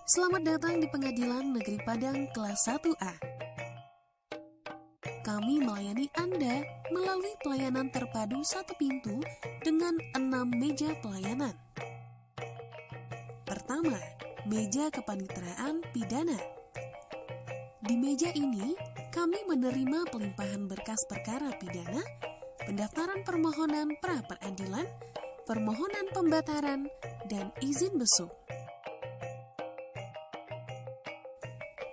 Selamat datang di Pengadilan Negeri Padang kelas 1A. Kami melayani Anda melalui pelayanan terpadu satu pintu dengan 6 meja pelayanan. Pertama, meja kepaniteraan pidana. Di meja ini, kami menerima pelimpahan berkas perkara pidana, pendaftaran permohonan pra-peradilan, permohonan pembataran, dan izin besuk.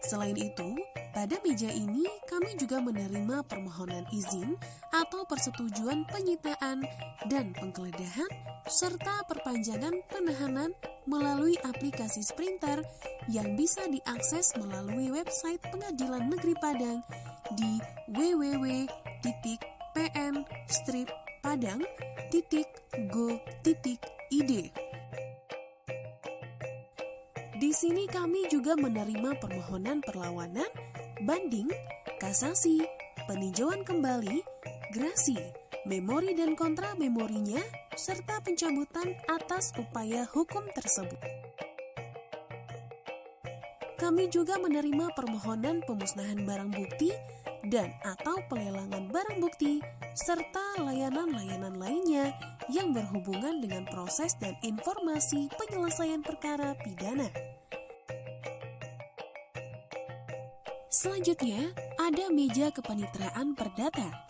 Selain itu, pada meja ini kami juga menerima permohonan izin atau persetujuan penyitaan dan penggeledahan serta perpanjangan penahanan melalui aplikasi Sprinter yang bisa diakses melalui website Pengadilan Negeri Padang di www.pn-padang.go.id. Di sini kami juga menerima permohonan perlawanan, banding, kasasi, peninjauan kembali, grasi, memori dan kontra memorinya, serta pencabutan atas upaya hukum tersebut. Kami juga menerima permohonan pemusnahan barang bukti dan atau pelelangan barang bukti, serta layanan-layanan lainnya yang berhubungan dengan proses dan informasi penyelesaian perkara pidana. Selanjutnya, ada meja kepaniteraan perdata.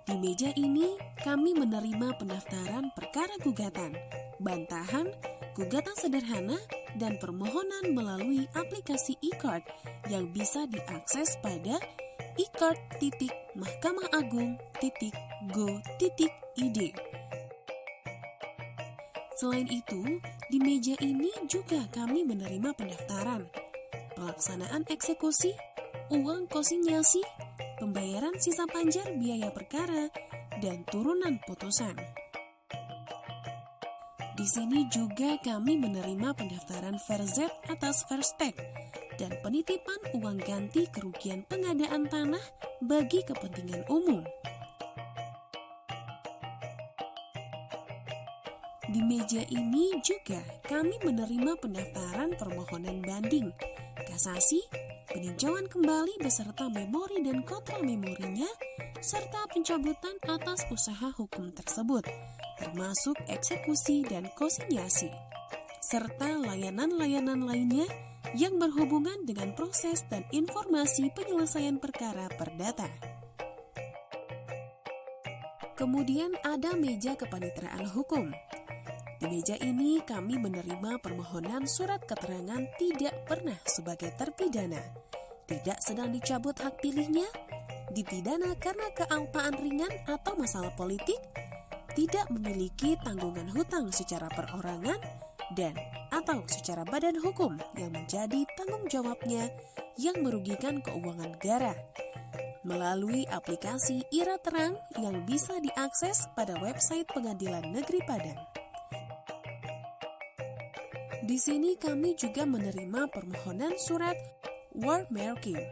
Di meja ini, kami menerima pendaftaran perkara gugatan, bantahan, gugatan sederhana, dan permohonan melalui aplikasi e-card yang bisa diakses pada e-card.mahkamaagung.go.id. Selain itu, di meja ini juga kami menerima pendaftaran, pelaksanaan eksekusi, uang konsinyasi, pembayaran sisa panjar biaya perkara, dan turunan putusan. Di sini juga kami menerima pendaftaran verzet atas verstek dan penitipan uang ganti kerugian pengadaan tanah bagi kepentingan umum. Di meja ini juga kami menerima pendaftaran permohonan banding, kasasi, peninjauan kembali beserta memori dan kontra memorinya, serta pencabutan atas usaha hukum tersebut, termasuk eksekusi dan konsinyasi, serta layanan-layanan lainnya yang berhubungan dengan proses dan informasi penyelesaian perkara perdata. Kemudian ada meja kepaniteraan hukum. Di meja ini kami menerima permohonan surat keterangan tidak pernah sebagai terpidana, tidak sedang dicabut hak pilihnya, dipidana karena kealpaan ringan atau masalah politik, tidak memiliki tanggungan hutang secara perorangan, dan atau secara badan hukum yang menjadi tanggung jawabnya yang merugikan keuangan negara, melalui aplikasi IRA Terang yang bisa diakses pada website Pengadilan Negeri Padang. Di sini kami juga menerima permohonan surat Watermarking,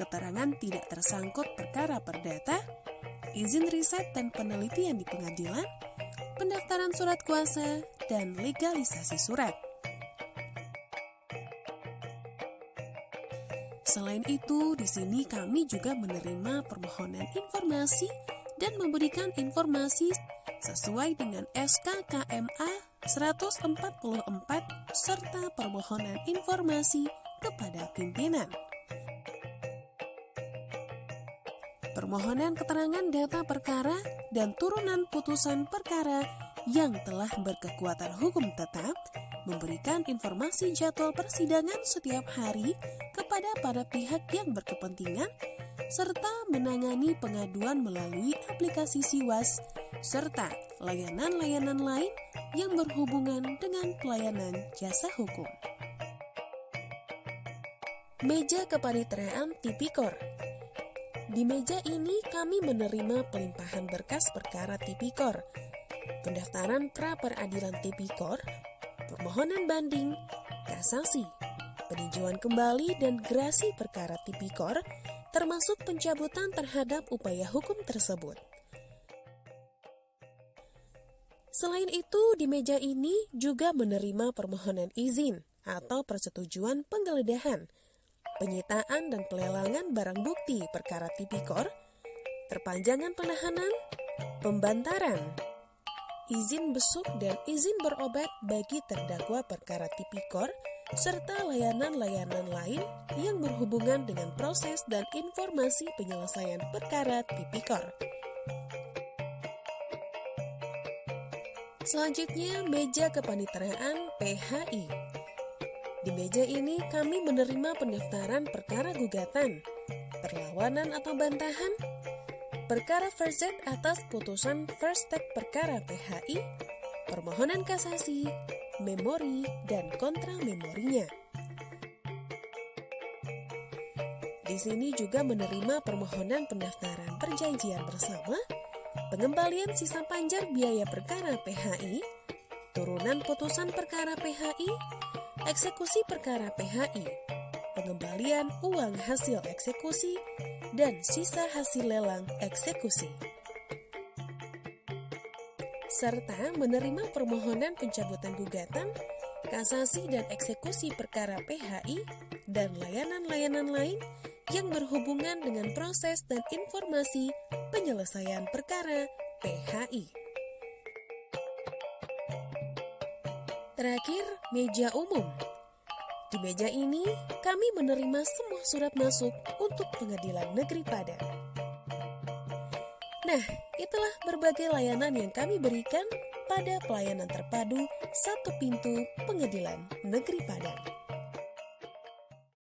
keterangan tidak tersangkut perkara perdata, izin riset dan penelitian di pengadilan, pendaftaran surat kuasa, dan legalisasi surat. Selain itu, di sini kami juga menerima permohonan informasi dan memberikan informasi sesuai dengan SK KMA 144 serta permohonan informasi kepada pimpinan. Permohonan keterangan data perkara dan turunan putusan perkara yang telah berkekuatan hukum tetap, memberikan informasi jadwal persidangan setiap hari kepada para pihak yang berkepentingan, serta menangani pengaduan melalui aplikasi Siwas, serta layanan-layanan lain yang berhubungan dengan pelayanan jasa hukum. Meja kepaniteraan tipikor. Di meja ini kami menerima pelimpahan berkas perkara tipikor, pendaftaran pra-peradilan tipikor, permohonan banding, kasasi, peninjauan kembali dan grasi perkara tipikor, termasuk pencabutan terhadap upaya hukum tersebut. Selain itu, di meja ini juga menerima permohonan izin atau persetujuan penggeledahan, penyitaan dan pelelangan barang bukti perkara tipikor, perpanjangan penahanan, pembantaran, izin besuk dan izin berobat bagi terdakwa perkara tipikor, serta layanan-layanan lain yang berhubungan dengan proses dan informasi penyelesaian perkara tipikor. Selanjutnya, meja kepaniteraan PHI. Di meja ini kami menerima pendaftaran perkara gugatan, perlawanan atau bantahan, perkara first atas putusan first take perkara PHI, permohonan kasasi, memori, dan kontra memorinya. Di sini juga menerima permohonan pendaftaran perjanjian bersama, pengembalian sisa panjar biaya perkara PHI, turunan putusan perkara PHI, eksekusi perkara PHI, pengembalian uang hasil eksekusi, dan sisa hasil lelang eksekusi. Serta menerima permohonan pencabutan gugatan, kasasi dan eksekusi perkara PHI, dan layanan-layanan lain yang berhubungan dengan proses dan informasi penyelesaian perkara PHI. Terakhir, meja umum. Di meja ini, kami menerima semua surat masuk untuk Pengadilan Negeri Padang. Nah, itulah berbagai layanan yang kami berikan pada pelayanan terpadu satu pintu Pengadilan Negeri Padang.